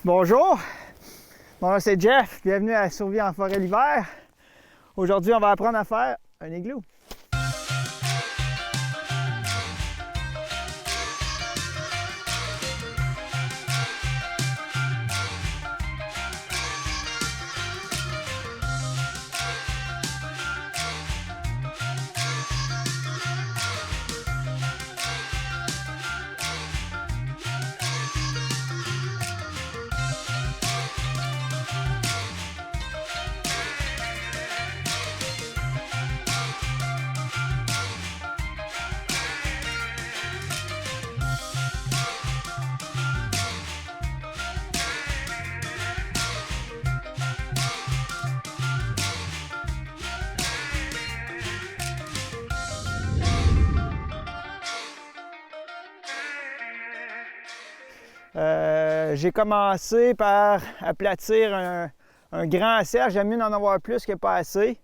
Bonjour, mon nom c'est Jeff, bienvenue à Survie en forêt l'hiver. Aujourd'hui, on va apprendre à faire un igloo. J'ai commencé par aplatir un grand cercle. J'aime mieux d'en avoir plus que pas assez.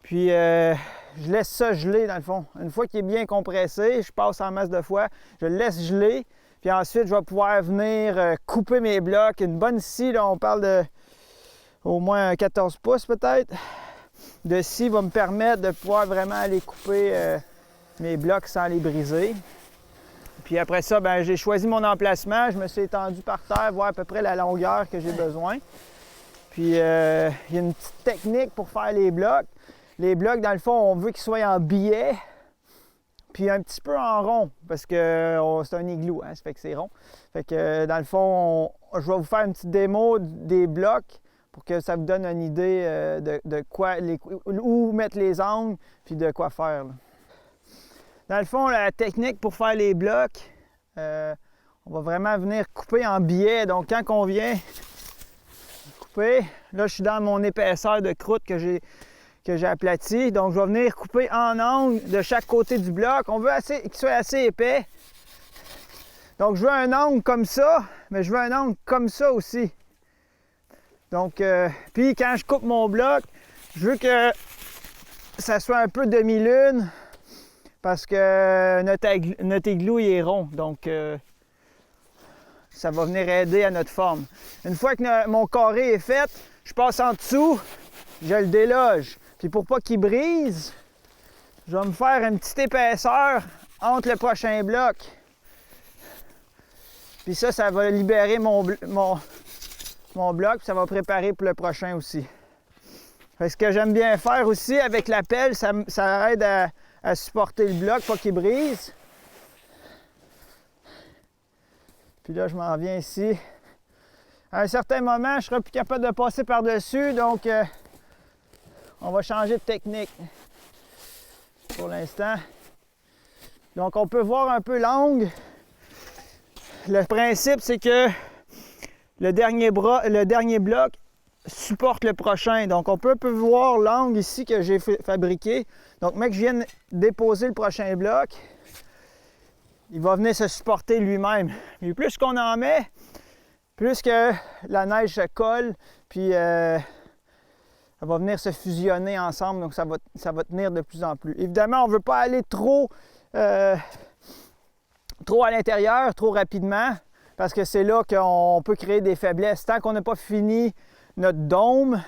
Puis je laisse ça geler dans le fond. Une fois qu'il est bien compressé, je passe en masse de fois, je le laisse geler. Puis ensuite, je vais pouvoir venir couper mes blocs. Une bonne scie, là, on parle de au moins 14 pouces peut-être. De scie va me permettre de pouvoir vraiment aller couper mes blocs sans les briser. Puis après ça, ben, j'ai choisi mon emplacement. Je me suis étendu par terre, voir à peu près la longueur que j'ai besoin. Puis il y a une petite technique pour faire les blocs. Les blocs, dans le fond, on veut qu'ils soient en billet, puis un petit peu en rond, parce que c'est un igloo, hein, ça fait que c'est rond. Fait que dans le fond, je vais vous faire une petite démo des blocs pour que ça vous donne une idée de quoi, où mettre les angles, puis de quoi faire, là. Dans le fond, la technique pour faire les blocs, on va vraiment venir couper en billets. Donc, quand on vient couper, là, je suis dans mon épaisseur de croûte que j'ai aplati. Donc, je vais venir couper en angle de chaque côté du bloc. On veut qu'il soit assez épais. Donc, je veux un angle comme ça, mais je veux un angle comme ça aussi. Donc, puis quand je coupe mon bloc, je veux que ça soit un peu demi-lune. Parce que notre igloo il est rond, donc ça va venir aider à notre forme. Une fois que mon carré est fait, je passe en dessous, je le déloge. Puis pour pas qu'il brise, je vais me faire une petite épaisseur entre le prochain bloc. Puis ça va libérer mon bloc, puis ça va préparer pour le prochain aussi. Ce que j'aime bien faire aussi avec la pelle, ça aide à supporter le bloc, pas qu'il brise. Puis là, je m'en viens ici. À un certain moment, je serai plus capable de passer par-dessus, donc on va changer de technique pour l'instant. Donc, on peut voir un peu l'angle. Le principe, c'est que le dernier bloc supporte le prochain. Donc, on peut voir l'angle ici que j'ai fabriqué. Donc, mec, je viens déposer le prochain bloc, il va venir se supporter lui-même. Mais plus qu'on en met, plus que la neige se colle, puis elle va venir se fusionner ensemble. Donc, ça va tenir de plus en plus. Évidemment, on ne veut pas aller trop à l'intérieur, trop rapidement, parce que c'est là qu'on peut créer des faiblesses. Tant qu'on n'a pas fini notre dôme,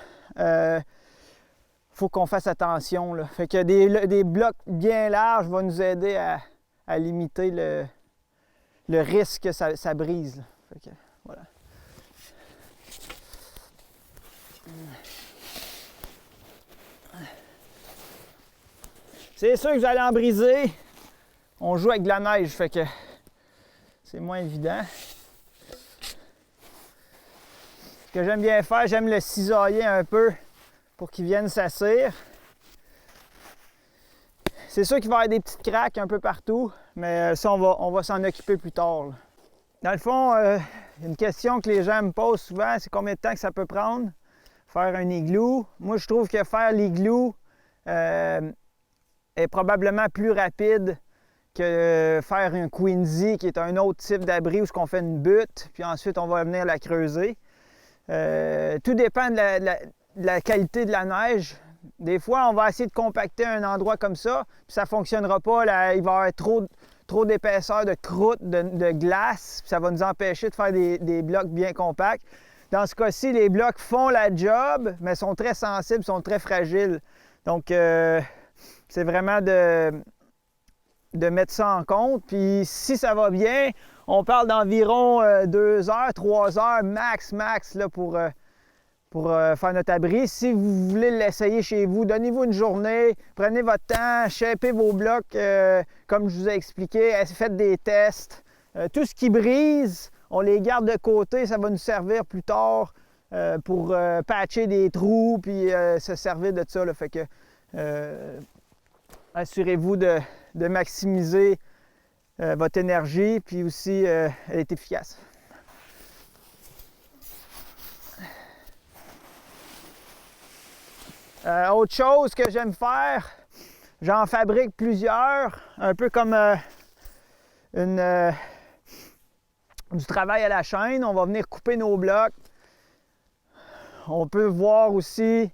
faut qu'on fasse attention, là. Fait que des blocs bien larges vont nous aider à limiter le risque que ça brise, là. Fait que, voilà. C'est sûr que vous allez en briser. On joue avec de la neige, fait que c'est moins évident. Ce que j'aime bien faire, j'aime le cisailler un peu pour qu'il vienne s'assire. C'est sûr qu'il va y avoir des petites craques un peu partout, mais ça, on va s'en occuper plus tard, là. Dans le fond, une question que les gens me posent souvent, c'est combien de temps que ça peut prendre faire un igloo. Moi, je trouve que faire l'igloo est probablement plus rapide que faire un quinzy, qui est un autre type d'abri où on fait une butte, puis ensuite on va venir la creuser. Tout dépend de la qualité de la neige. Des fois, on va essayer de compacter un endroit comme ça, puis ça ne fonctionnera pas. Là, il va y avoir trop d'épaisseur de croûte, de glace, puis ça va nous empêcher de faire des blocs bien compacts. Dans ce cas-ci, les blocs font la job, mais sont très sensibles, sont très fragiles. Donc, c'est vraiment de mettre ça en compte. Puis, si ça va bien, on parle d'environ 2 heures, 3 heures max là, pour faire notre abri. Si vous voulez l'essayer chez vous, donnez-vous une journée, prenez votre temps, shapez vos blocs comme je vous ai expliqué, faites des tests. Tout ce qui brise, on les garde de côté, ça va nous servir plus tard pour patcher des trous puis se servir de ça. Là. Fait que assurez-vous de maximiser votre énergie, puis aussi elle est efficace. Autre chose que j'aime faire, j'en fabrique plusieurs, un peu comme du travail à la chaîne. On va venir couper nos blocs. On peut voir aussi,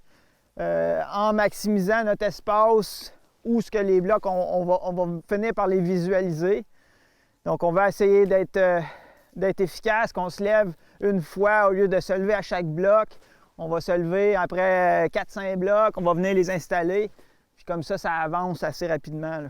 en maximisant notre espace, où ce que les blocs, on va finir par les visualiser. Donc, on va essayer d'être efficace, qu'on se lève une fois au lieu de se lever à chaque bloc. On va se lever après 4-5 blocs, on va venir les installer. Puis comme ça avance assez rapidement. Là.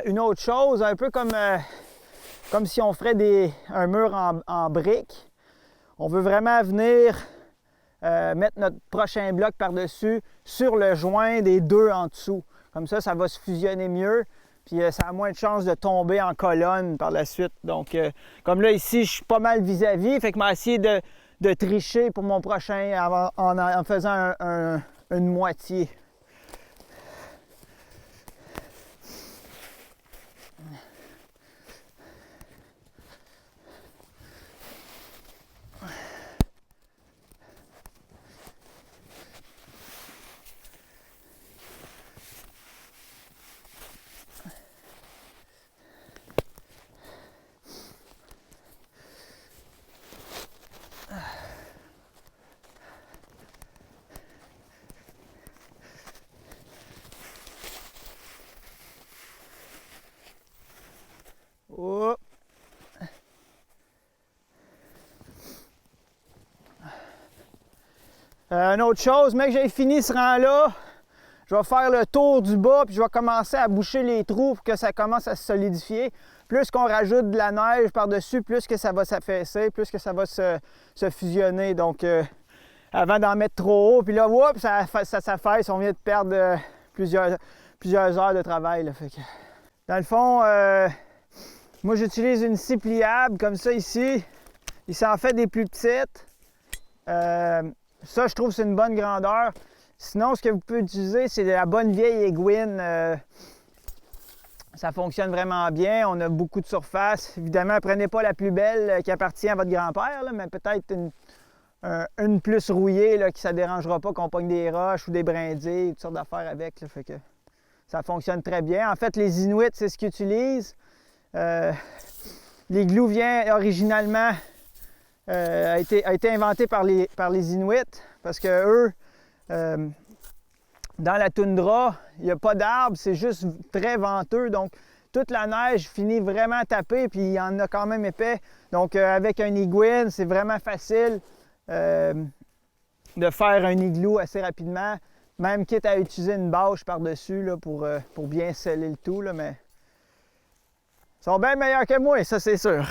Une autre chose, un peu comme si on ferait un mur en briques. On veut vraiment venir mettre notre prochain bloc par-dessus sur le joint des deux en dessous. Comme ça va se fusionner mieux, puis ça a moins de chances de tomber en colonne par la suite. Donc, comme là, ici, je suis pas mal vis-à-vis, fait que je vais essayer de tricher pour mon prochain en faisant une moitié. Oh. Une autre chose, mais que j'ai fini ce rang-là, je vais faire le tour du bas puis je vais commencer à boucher les trous pour que ça commence à se solidifier. Plus qu'on rajoute de la neige par-dessus, plus que ça va s'affaisser, plus que ça va se fusionner. Donc, avant d'en mettre trop haut, puis là, whoop, ça s'affaisse, on vient de perdre plusieurs heures de travail. Là, fait que... Dans le fond, moi j'utilise une scie pliable comme ça ici. Il s'en fait des plus petites. Ça, je trouve que c'est une bonne grandeur. Sinon, ce que vous pouvez utiliser, c'est de la bonne vieille aiguine. Ça fonctionne vraiment bien. On a beaucoup de surface. Évidemment, prenez pas la plus belle qui appartient à votre grand-père, là, mais peut-être une plus rouillée là, qui ça ne dérangera pas qu'on pogne des roches ou des brindilles, toutes sortes d'affaires avec. Là, fait que ça fonctionne très bien. En fait, les Inuits, c'est ce qu'ils utilisent. L'igloo vient originalement a été inventé par les Inuits parce que eux, dans la toundra, il n'y a pas d'arbres, c'est juste très venteux. Donc, toute la neige finit vraiment tapée, puis il y en a quand même épais. Donc, avec un iguine, c'est vraiment facile de faire un igloo assez rapidement, même quitte à utiliser une bâche par-dessus là, pour bien sceller le tout. Là, mais ils sont bien meilleurs que moi, ça c'est sûr.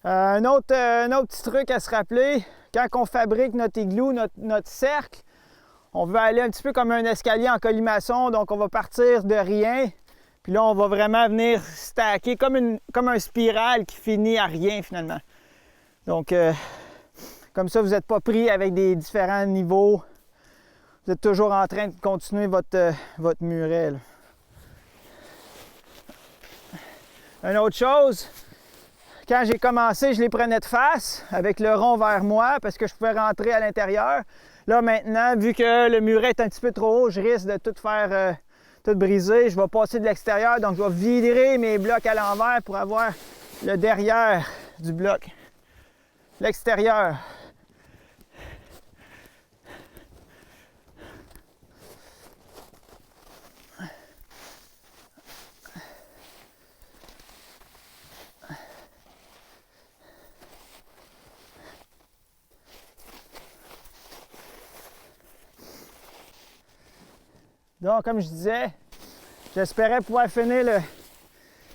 Un autre petit truc à se rappeler, quand on fabrique notre igloo, notre cercle, On veut aller un petit peu comme un escalier en colimaçon, donc on va partir de rien. Puis là, on va vraiment venir stacker comme un spirale qui finit à rien finalement. Donc, comme ça, vous n'êtes pas pris avec des différents niveaux. Vous êtes toujours en train de continuer votre muret. Là. Une autre chose, quand j'ai commencé, je les prenais de face avec le rond vers moi parce que je pouvais rentrer à l'intérieur. Là, maintenant, vu que le muret est un petit peu trop haut, je risque de tout faire... tout brisé, je vais passer de l'extérieur, donc je vais virer mes blocs à l'envers pour avoir le derrière du bloc, l'extérieur. Donc, comme je disais, j'espérais pouvoir finir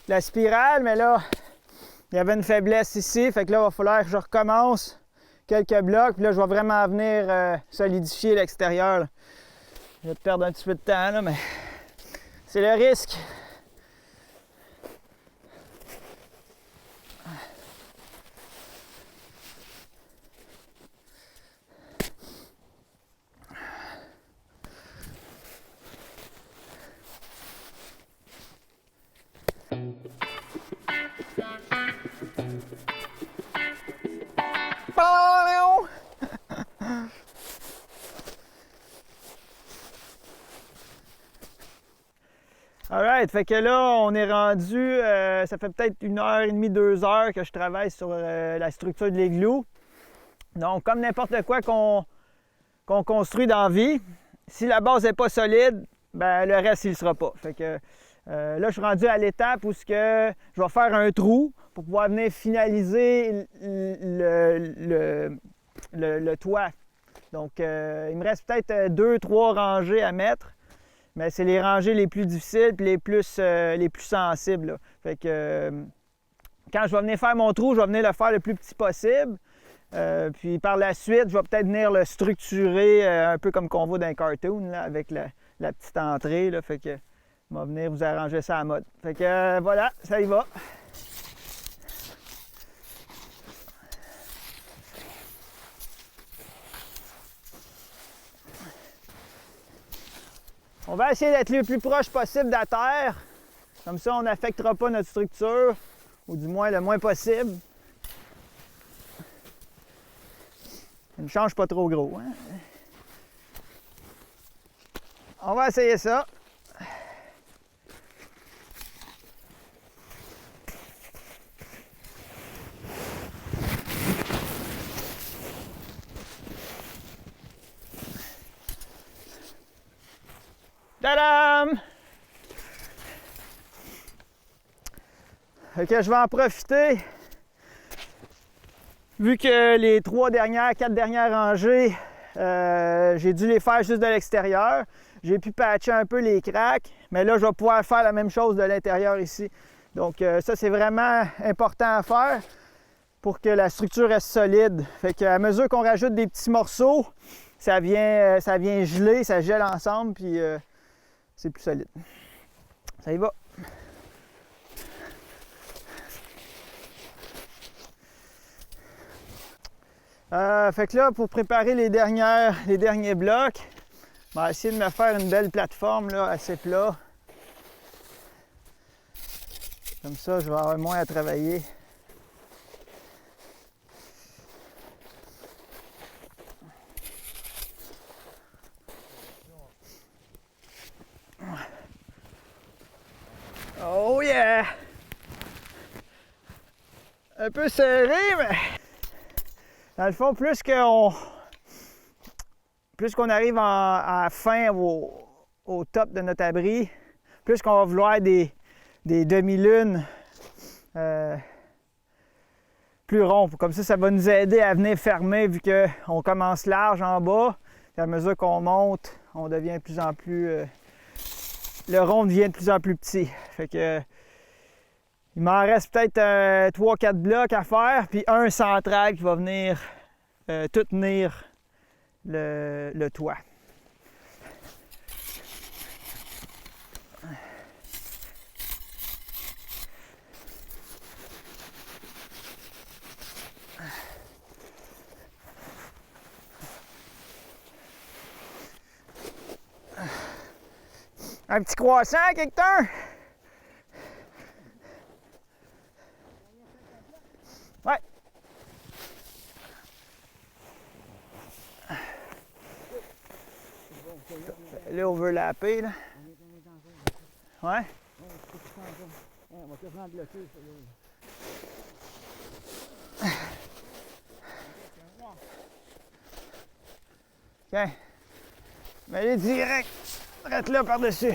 la spirale, mais là, il y avait une faiblesse ici. Fait que là, il va falloir que je recommence quelques blocs. Puis là, je vais vraiment venir solidifier l'extérieur. Je vais perdre un petit peu de temps, là, mais c'est le risque. Alright, fait que là, on est rendu, ça fait peut-être 1h30, 2 heures que je travaille sur la structure de l'igloo. Donc, comme n'importe quoi qu'on construit dans la vie, si la base n'est pas solide, ben le reste, il ne sera pas. Fait que là, je suis rendu à l'étape où je vais faire un trou pour pouvoir venir finaliser le toit. Donc, il me reste peut-être 2-3 rangées à mettre. Mais c'est les rangées les plus difficiles et les plus sensibles. Là. Fait que quand je vais venir faire mon trou, je vais venir le faire le plus petit possible. Puis par la suite, je vais peut-être venir le structurer un peu comme qu'on voit dans un cartoon, là, avec la petite entrée. Là. Fait que on va venir vous arranger ça à mode. Fait que voilà, ça y va. On va essayer d'être le plus proche possible de la terre. Comme ça, on n'affectera pas notre structure, ou du moins le moins possible. Ça ne change pas trop gros. Hein? On va essayer ça. Tadam! Fait que je vais en profiter. Vu que les 4 dernières rangées, j'ai dû les faire juste de l'extérieur. J'ai pu patcher un peu les cracks, mais là, je vais pouvoir faire la même chose de l'intérieur ici. Donc ça, c'est vraiment important à faire pour que la structure reste solide. Fait qu'à mesure qu'on rajoute des petits morceaux, ça vient geler, ça gèle ensemble, puis c'est plus solide. Ça y va. Fait que là, pour préparer les derniers blocs, on va essayer de me faire une belle plateforme là, assez plat. Comme ça, je vais avoir moins à travailler. Oh yeah! Un peu serré, mais dans le fond, plus qu'on arrive à la fin, au top de notre abri, plus qu'on va vouloir des demi-lunes plus ronds. Comme ça va nous aider à venir fermer vu qu'on commence large en bas. Et à mesure qu'on monte, on devient de plus en plus... le rond devient de plus en plus petit. Fait que il m'en reste peut-être 3-4 blocs à faire, puis un central qui va venir tout tenir le toit. Un petit croissant, quelqu'un? Ouais. Là, overlappé, là. Ouais. On va quasiment bloquer ça. OK. Mets-les direct. Reste là par-dessus.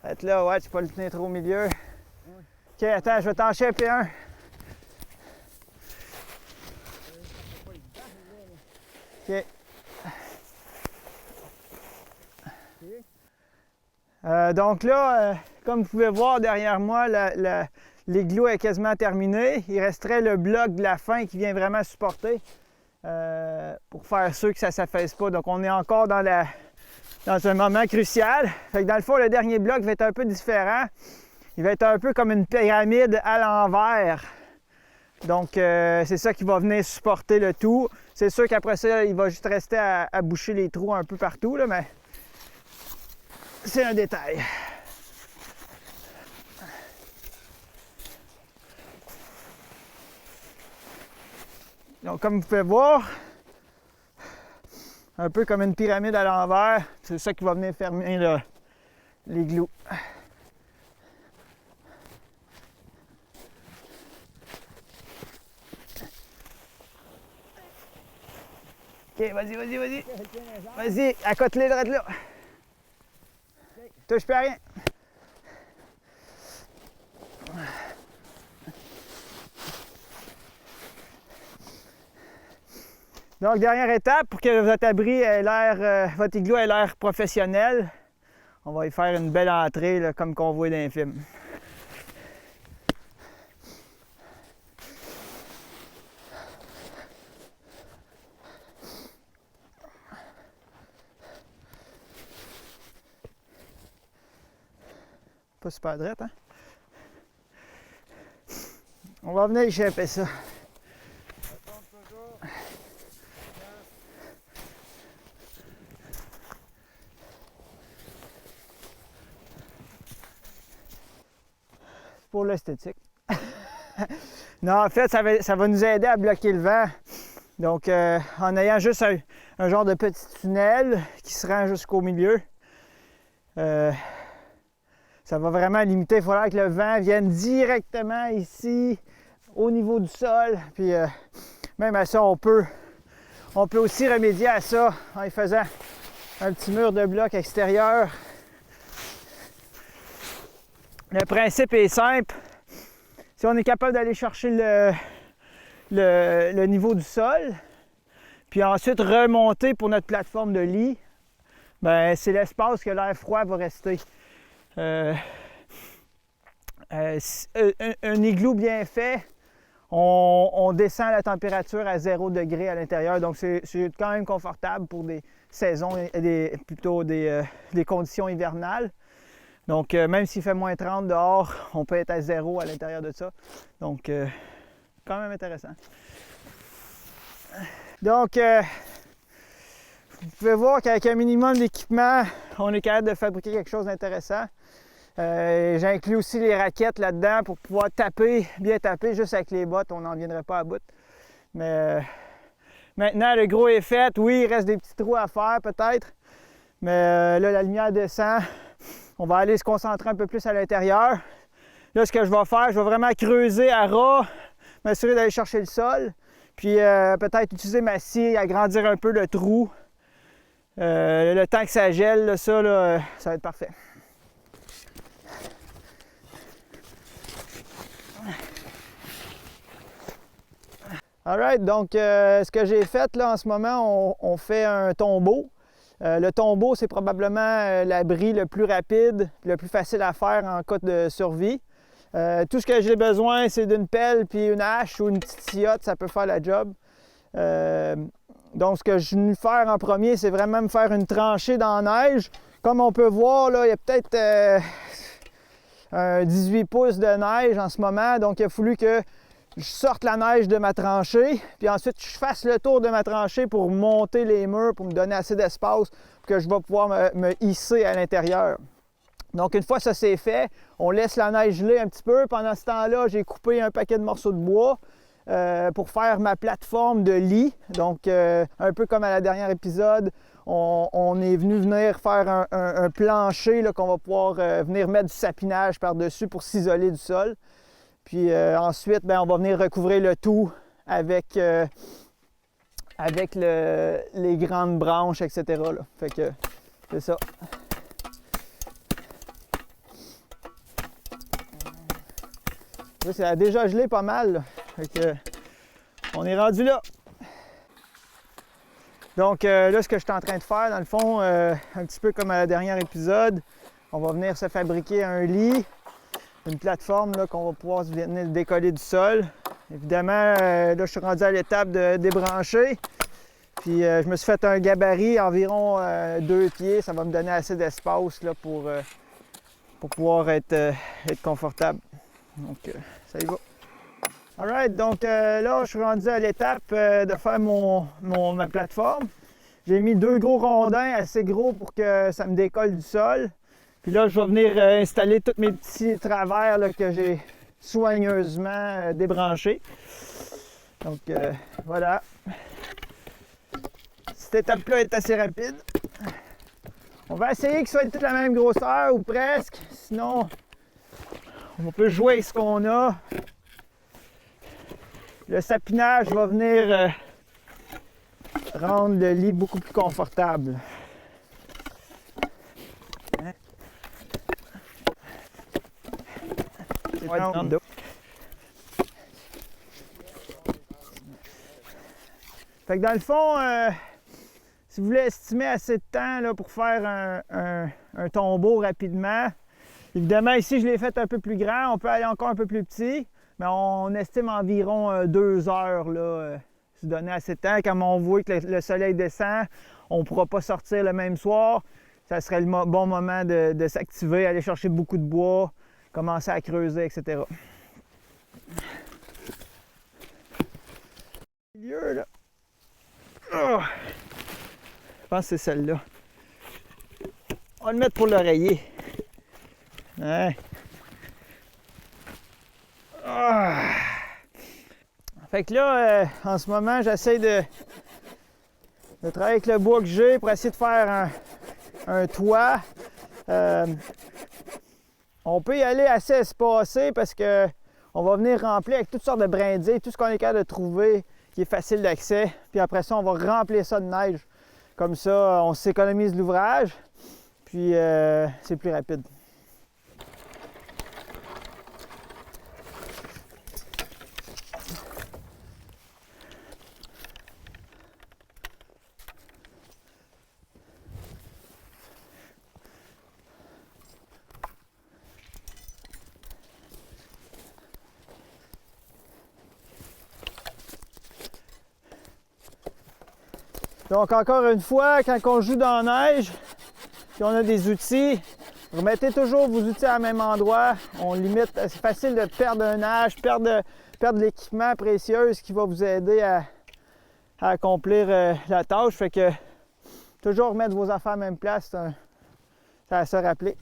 Reste là, ouais, tu peux pas le tenir trop au milieu. OK, attends, je vais t'en chipper un. OK. Donc là, comme vous pouvez voir derrière moi, l'igloo est quasiment terminé. Il resterait le bloc de la fin qui vient vraiment supporter pour faire sûr que ça ne s'affaisse pas. Donc on est encore dans un moment crucial. Fait que dans le fond, le dernier bloc va être un peu différent. Il va être un peu comme une pyramide à l'envers. Donc c'est ça qui va venir supporter le tout. C'est sûr qu'après ça, il va juste rester à boucher les trous un peu partout, là, mais c'est un détail. Donc comme vous pouvez voir, un peu comme une pyramide à l'envers, c'est ça qui va venir fermer l'igloo. OK, vas-y. Vas-y, accote-les de là. Touche plus à rien. Donc, dernière étape, pour que votre abri ait l'air, votre igloo ait l'air professionnel, on va y faire une belle entrée, là, comme qu'on voit dans les films. Pas super drette, hein? On va venir échapper ça. Pour l'esthétique. Non, en fait, ça va nous aider à bloquer le vent. Donc, en ayant juste un genre de petit tunnel qui se rend jusqu'au milieu, ça va vraiment limiter. Il faudra que le vent vienne directement ici, au niveau du sol. Puis, même à ça, on peut aussi remédier à ça en y faisant un petit mur de bloc extérieur. Le principe est simple. Si on est capable d'aller chercher le niveau du sol, puis ensuite remonter pour notre plateforme de lit, ben c'est l'espace que l'air froid va rester. Un igloo bien fait, on descend la température à 0 degré à l'intérieur, donc c'est quand même confortable pour des saisons, plutôt des conditions hivernales. Donc, même s'il fait moins 30 dehors, on peut être à 0 à l'intérieur de ça. Donc, quand même intéressant. Donc, vous pouvez voir qu'avec un minimum d'équipement, on est capable de fabriquer quelque chose d'intéressant. J'inclus aussi les raquettes là-dedans pour pouvoir bien taper, juste avec les bottes, on n'en viendrait pas à bout. Mais maintenant, le gros est fait. Oui, il reste des petits trous à faire peut-être, mais là, la lumière descend. On va aller se concentrer un peu plus à l'intérieur. Là, ce que je vais faire, je vais vraiment creuser à ras, m'assurer d'aller chercher le sol, puis peut-être utiliser ma scie, agrandir un peu le trou. Le temps que ça gèle, là, ça va être parfait. Alright, donc ce que j'ai fait là en ce moment, on fait un tombeau. Le tombeau, c'est probablement l'abri le plus rapide, le plus facile à faire en cas de survie. Tout ce que j'ai besoin, c'est d'une pelle puis une hache ou une petite sciyotte, ça peut faire la job. Donc, ce que je suis venu faire en premier, c'est vraiment me faire une tranchée dans la neige. Comme on peut voir, là, il y a peut-être un 18 pouces de neige en ce moment. Donc, il a fallu que je sorte la neige de ma tranchée, puis ensuite je fasse le tour de ma tranchée pour monter les murs, pour me donner assez d'espace pour que je vais pouvoir me hisser à l'intérieur. Donc une fois ça c'est fait, on laisse la neige geler un petit peu. Pendant ce temps-là, j'ai coupé un paquet de morceaux de bois pour faire ma plateforme de lit. Donc un peu comme à la dernière épisode, on est venu venir faire un plancher qu'on va pouvoir venir mettre du sapinage par-dessus pour s'isoler du sol. Puis ensuite, on va venir recouvrir le tout avec les grandes branches, etc. Là. Fait que c'est ça. Là, ça a déjà gelé pas mal. Là. Fait que, on est rendu là. Donc là, ce que je suis en train de faire, dans le fond, un petit peu comme à la dernière épisode, on va venir se fabriquer un lit, une plateforme qu'on va pouvoir venir décoller du sol. Évidemment, là, je suis rendu à l'étape de débrancher. Puis je me suis fait un gabarit environ 2 pieds. Ça va me donner assez d'espace là, pour pouvoir être confortable. Donc, ça y va. Alright, donc là, je suis rendu à l'étape de faire ma plateforme. J'ai mis 2 gros rondins assez gros pour que ça me décolle du sol. Puis là, je vais venir installer tous mes petits travers là, que j'ai soigneusement débranchés. Donc, voilà. Cette étape-là est assez rapide. On va essayer qu'ils soient toute la même grosseur ou presque. Sinon, on peut jouer avec ce qu'on a. Le sapinage va venir rendre le lit beaucoup plus confortable. Fait que dans le fond, si vous voulez estimer assez de temps là, pour faire un tombeau rapidement, évidemment ici je l'ai fait un peu plus grand, on peut aller encore un peu plus petit, mais on estime environ 2 heures là, se donner assez de temps. Quand on voit que le soleil descend, on ne pourra pas sortir le même soir, ça serait le bon moment de s'activer, aller chercher beaucoup de bois, commencer à creuser, etc. Milieu là. Oh. Je pense que c'est celle-là. On va le mettre pour l'oreiller. Ouais. Oh. Fait que là, en ce moment, j'essaie de travailler avec le bois que j'ai pour essayer de faire un toit. On peut y aller assez espacé parce que on va venir remplir avec toutes sortes de brindilles, tout ce qu'on est capable de trouver qui est facile d'accès. Puis après ça, on va remplir ça de neige. Comme ça, on s'économise l'ouvrage, puis c'est plus rapide. Donc encore une fois, quand on joue dans la neige, puis on a des outils, remettez toujours vos outils à même endroit. On limite, c'est facile de perdre un âge, perdre l'équipement précieux qui va vous aider à accomplir la tâche. Fait que toujours remettre vos affaires à la même place, ça va se rappeler.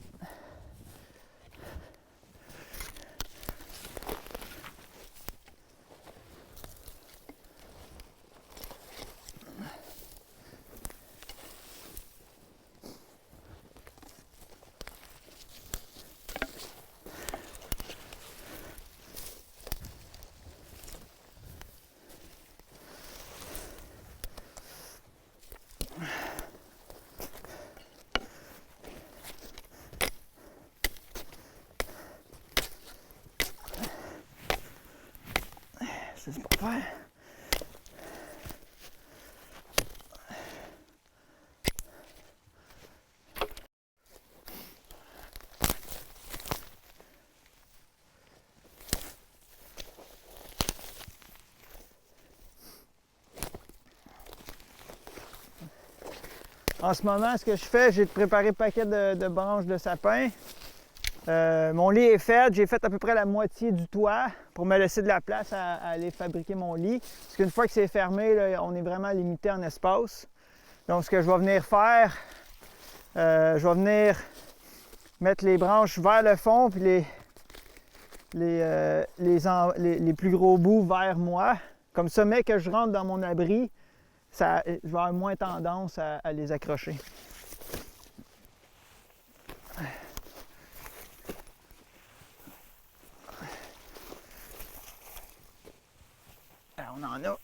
C'est pas faire. En ce moment, ce que je fais, j'ai préparé un paquet de branches de sapin. Mon lit est fait, j'ai fait à peu près la moitié du toit pour me laisser de la place à aller fabriquer mon lit. Parce qu'une fois que c'est fermé, là, on est vraiment limité en espace. Donc ce que je vais venir faire, je vais venir mettre les branches vers le fond, puis les plus gros bouts vers moi. Comme ça, mais que je rentre dans mon abri, je vais avoir moins tendance à les accrocher. Alors, on en a.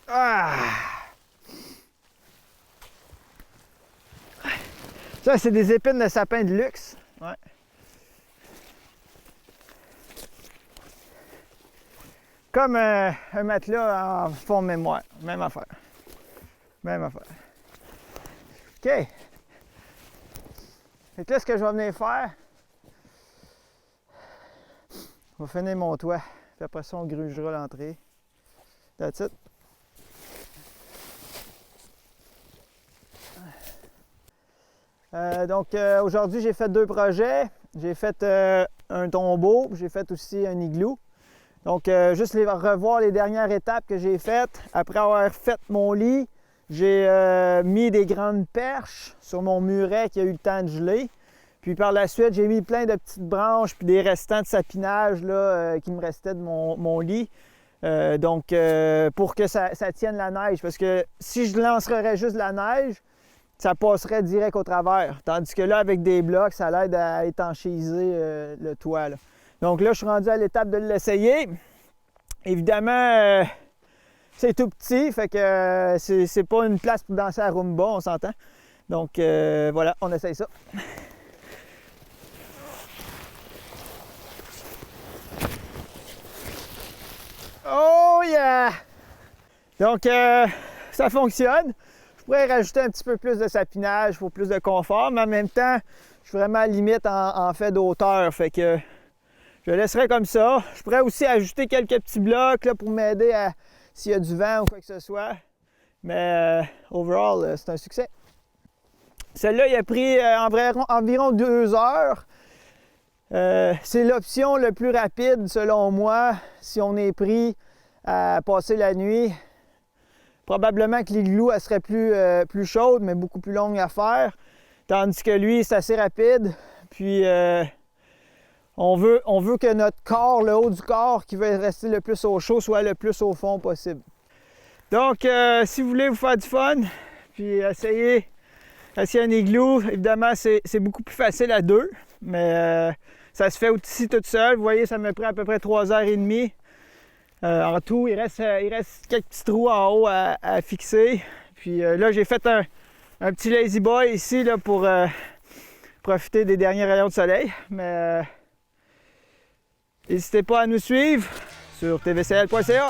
Ah! Ça, c'est des épines de sapin de luxe. Ouais. Comme un matelas en fond de mémoire. Même affaire. Même affaire. OK. Fait que là, ce que je vais venir faire, je vais finir mon toit. Puis après ça, on grugera l'entrée. That's it. Aujourd'hui, j'ai fait 2 projets. J'ai fait un tombeau, j'ai fait aussi un igloo. Donc, juste revoir les dernières étapes que j'ai faites. Après avoir fait mon lit, j'ai mis des grandes perches sur mon muret qui a eu le temps de geler. Puis par la suite, j'ai mis plein de petites branches puis des restants de sapinage là, qui me restaient de mon lit. Pour que ça tienne la neige. Parce que si je lancerais juste la neige, ça passerait direct au travers. Tandis que là, avec des blocs, ça l'aide à étanchéiser le toit. Là. Donc là, je suis rendu à l'étape de l'essayer. Évidemment, c'est tout petit, fait que c'est pas une place pour danser à Roomba, on s'entend. Donc voilà, on essaye ça. Oh yeah! Donc ça fonctionne. Je pourrais rajouter un petit peu plus de sapinage pour plus de confort, mais en même temps, je suis vraiment à limite en fait d'auteur. Fait que je le laisserai comme ça. Je pourrais aussi ajouter quelques petits blocs là, pour m'aider à s'il y a du vent ou quoi que ce soit. Mais overall, c'est un succès. Celui-là, il a pris environ 2 heures. C'est l'option le plus rapide selon moi si on est pris à passer la nuit. Probablement que l'igloo, elle serait plus chaude, mais beaucoup plus longue à faire. Tandis que lui, c'est assez rapide. Puis on veut que notre corps, le haut du corps qui veut rester le plus au chaud, soit le plus au fond possible. Donc, si vous voulez vous faire du fun, puis essayer un igloo, évidemment, c'est beaucoup plus facile à 2, mais ça se fait aussi tout seul. Vous voyez, ça me prend à peu près 3h30. En tout, il reste quelques petits trous en haut à fixer. Puis là, j'ai fait un petit lazy boy ici là, pour profiter des derniers rayons de soleil. Mais n'hésitez pas à nous suivre sur tvcl.ca.